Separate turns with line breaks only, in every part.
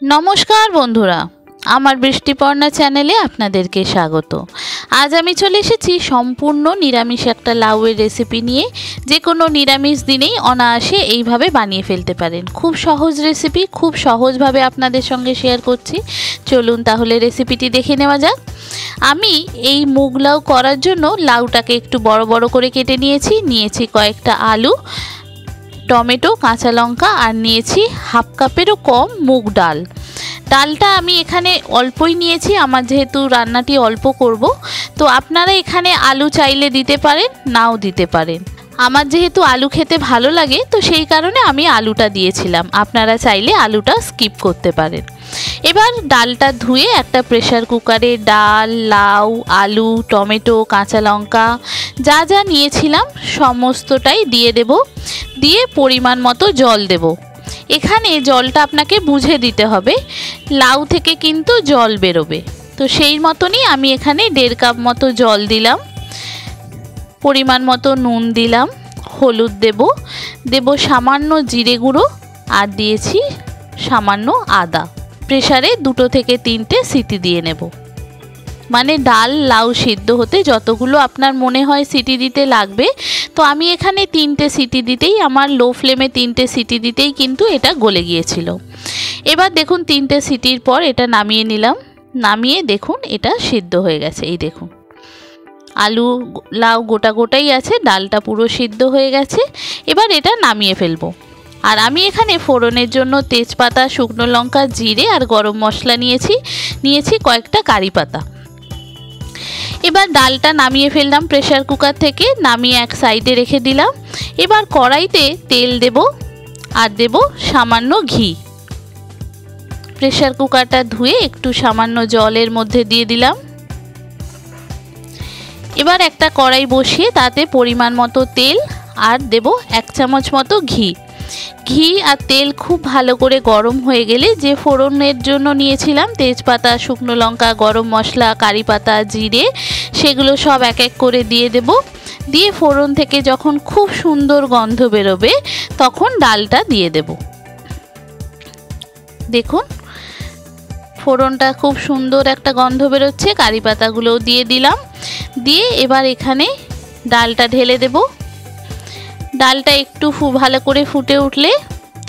নমস্কার বন্ধুরা, আমার বৃষ্টিপর্ণা চ্যানেলে আপনাদেরকে স্বাগত। আজ আমি চলে এসেছি সম্পূর্ণ নিরামিষ একটা লাউয়ের রেসিপি নিয়ে। যে কোনো নিরামিষ দিনেই অনায়াসে এইভাবে বানিয়ে ফেলতে পারেন। খুব সহজ রেসিপি, খুব সহজভাবে আপনাদের সঙ্গে শেয়ার করছি। চলুন তাহলে রেসিপিটি দেখে নেওয়া যাক। আমি এই মুগ লাউ করার জন্য লাউটাকে একটু বড় বড় করে কেটে নিয়েছি কয়েকটা আলু, টমেটো, কাঁচা লঙ্কা আর নিয়েছি হাফ কাপেরও কম মুগ ডাল। ডালটা আমি এখানে অল্পই নিয়েছি, আমার যেহেতু রান্নাটি অল্প করব, তো আপনারা এখানে আলু চাইলে দিতে পারেন, নাও দিতে পারেন। আমার যেহেতু আলু খেতে ভালো লাগে তো সেই কারণে আমি আলুটা দিয়েছিলাম, আপনারা চাইলে আলুটা স্কিপ করতে পারেন। এবার ডালটা ধুয়ে একটা প্রেসার কুকারে ডাল, লাউ, আলু, টমেটো, কাঁচা লঙ্কা যা যা নিয়েছিলাম সমস্তটাই দিয়ে দেব। দিয়ে পরিমাণ মতো জল দেব। এখানে জলটা আপনাকে বুঝে দিতে হবে, লাউ থেকে কিন্তু জল বেরোবে। তো সেই মতনই আমি এখানে 1.5 কাপ মতো জল দিলাম। পরিমাণ মতো নুন দিলাম, হলুদ দেব সামান্য জিরে গুঁড়ো আর দিয়েছি সামান্য আদা। প্রেসারে 2 থেকে 3টে সিটি দিয়ে নেব। মানে ডাল লাউ সিদ্ধ হতে যতগুলো আপনার মনে হয় সিটি দিতে লাগবে, তো আমি এখানে 3টে সিটি দিতেই, আমার লো ফ্লেমে 3টে সিটি দিতেই কিন্তু এটা গলে গিয়েছিল। এবার দেখুন 3টে সিটির পর এটা নামিয়ে নিলাম। নামিয়ে দেখুন এটা সিদ্ধ হয়ে গেছে। এই দেখুন আলু লাউ গোটা গোটাই আছে, ডালটা পুরো সিদ্ধ হয়ে গেছে। এবার এটা নামিয়ে ফেলবো। আর আমি এখানে ফোড়নের জন্য তেজপাতা, শুকনো লঙ্কা, জিরে আর গরম মশলা নিয়েছি কয়েকটা কারি পাতা। এবার ডালটা নামিয়ে ফেললাম প্রেসার কুকার থেকে, নামিয়ে এক সাইডে রেখে দিলাম। এবার কড়াইতে তেল দেব আর দেব সামান্য ঘি। প্রেসার কুকারটা ধুয়ে একটু সামান্য জলের মধ্যে দিয়ে দিলাম। এবার একটা কড়াই বসিয়ে তাতে পরিমাণ মতো তেল আর দেব 1 চামচ মতো ঘি। ঘি আর তেল খুব ভালো করে গরম হয়ে গেলে যে ফোড়নের জন্য নিয়েছিলাম তেজপাতা, শুকনো লঙ্কা, গরম মশলা, কারি পাতা, জিরে, সেগুলো সব এক এক করে দিয়ে দেব। দিয়ে ফোড়ন থেকে যখন খুব সুন্দর গন্ধ বেরোবে তখন ডালটা দিয়ে দেব। দেখুন ফোড়নটা খুব সুন্দর একটা গন্ধ বেরোচ্ছে, কারি পাতাগুলোও দিয়ে দিলাম। দিয়ে এবার এখানে ডালটা ঢেলে দেব। ডালটা একটু ভালো করে ফুটে উঠলে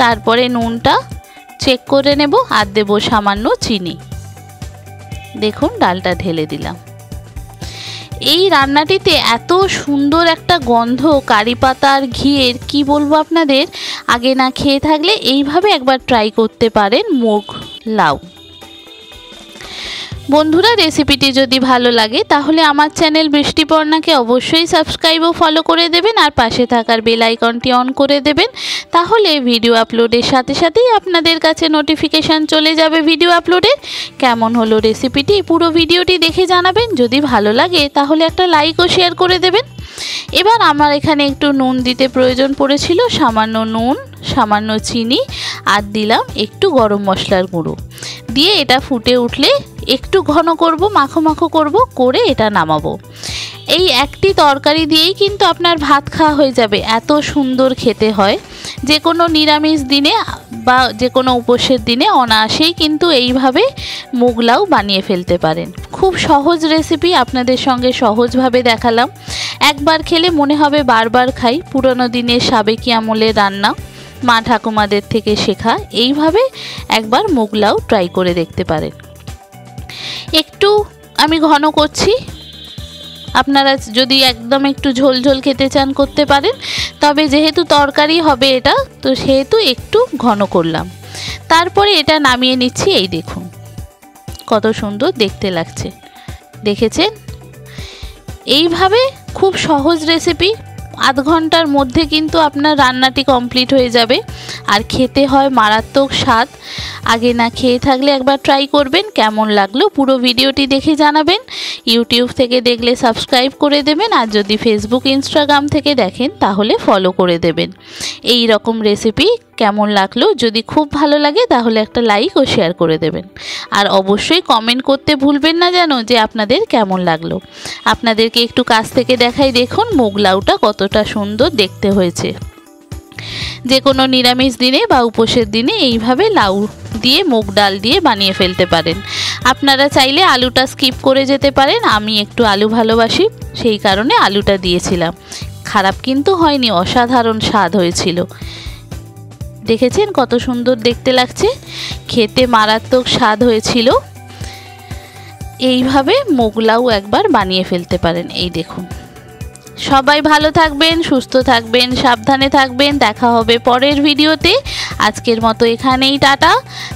তারপরে নুনটা চেক করে নেব আর দেব সামান্য চিনি। দেখুন ডালটা ঢেলে দিলাম। এই রান্নাটিতে এত সুন্দর একটা গন্ধ কারি পাতা আর ঘিয়ের, কি বলবো আপনাদের, আগে না খেয়ে থাকলে এইভাবে একবার ট্রাই করতে পারেন মুগ লাউ। বন্ধুরা রেসিপিটি যদি ভালো লাগে তাহলে আমার চ্যানেল বৃষ্টিপর্ণাকে অবশ্যই সাবস্ক্রাইব ও ফলো করে দেবেন আর পাশে থাকার বেল আইকনটি অন করে দেবেন। তাহলে ভিডিও আপলোডের সাথে সাথেই আপনাদের কাছে নোটিফিকেশান চলে যাবে ভিডিও আপলোডের। কেমন হলো রেসিপিটি পুরো ভিডিওটি দেখে জানাবেন। যদি ভালো লাগে তাহলে একটা লাইক ও শেয়ার করে দেবেন। এবার আমার এখানে একটু নুন দিতে প্রয়োজন পড়েছিল, সামান্য নুন, সামান্য চিনি আর দিলাম একটু গরম মশলার গুঁড়ো। দিয়ে এটা ফুটে উঠলে একটু ঘন করব, মাখো মাখো করে এটা নামাবো। এই একটি তরকারি দিয়েই কিন্তু আপনার ভাত খাওয়া হয়ে যাবে, এত সুন্দর খেতে হয়। যে কোনো নিরামিষ দিনে বা যে কোনো উপোসের দিনে অনায়াসেই কিন্তু এইভাবে মুগ লাউ বানিয়ে ফেলতে পারেন। খুব সহজ রেসিপি, আপনাদের সঙ্গে সহজভাবে দেখালাম। একবার খেলে মনে হবে বারবার খাই। পুরনো দিনের সাবেকি আমলের রান্না, মা ঠাকুমাদের থেকে শেখা। এইভাবে একবার মুগ লাউ ট্রাই করে দেখতে পারেন। একটু আমি ঘন করছি, আপনারা যদি একদম একটু ঝোল ঝোল খেতে চান করতে পারেন, তবে যেহেতু তরকারি হবে এটা, তো সেহেতু একটু ঘন করলাম। তারপরে এটা নামিয়ে নিচ্ছি। এই দেখুন কত সুন্দর দেখতে লাগছে, দেখেছেন? এইভাবে খুব সহজ রেসিপি, আধ ঘন্টার মধ্যে কিন্তু আপনার রান্নাটি কমপ্লিট হয়ে যাবে। আর খেতে হয় মারাত্মক স্বাদ। আগে না খেয়ে থাকলে একবার ট্রাই করবেন। কেমন লাগলো পুরো ভিডিওটি দেখে জানাবেন। ইউটিউব থেকে দেখলে সাবস্ক্রাইব করে দেবেন, আর যদি ফেসবুক ইনস্টাগ্রাম থেকে দেখেন তাহলে ফলো করে দেবেন। এই রকম রেসিপি কেমন লাগলো, যদি খুব ভালো লাগে তাহলে একটা লাইক ও শেয়ার করে দেবেন। আর অবশ্যই কমেন্ট করতে ভুলবেন না যেন যে আপনাদের কেমন লাগলো। আপনাদেরকে একটু কাছ থেকে দেখাই, দেখুন মুগ লাউটা কতটা সুন্দর দেখতে হয়েছে। যে কোনো নিরামিষ দিনে বা উপোসের দিনে এইভাবে লাউ দিয়ে মুগ ডাল দিয়ে বানিয়ে ফেলতে পারেন। আপনারা চাইলে আলুটা স্কিপ করে যেতে পারেন, আমি একটু আলু ভালোবাসি সেই কারণে আলুটা দিয়েছিলাম। খারাপ কিন্তু হয়নি, অসাধারণ স্বাদ হয়েছিল। দেখেছেন কত সুন্দর দেখতে লাগছে, খেতে মারাত্মক স্বাদ হয়েছিল। এইভাবে মুগ লাউ একবার বানিয়ে ফেলতে পারেন। এই দেখুন, সবাই ভালো থাকবেন, সুস্থ থাকবেন, সাবধানে থাকবেন। দেখা হবে পরের ভিডিওতে। আজকের মতো এখানেই টাটা।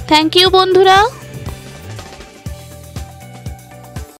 থ্যাংক ইউ বন্ধুরা।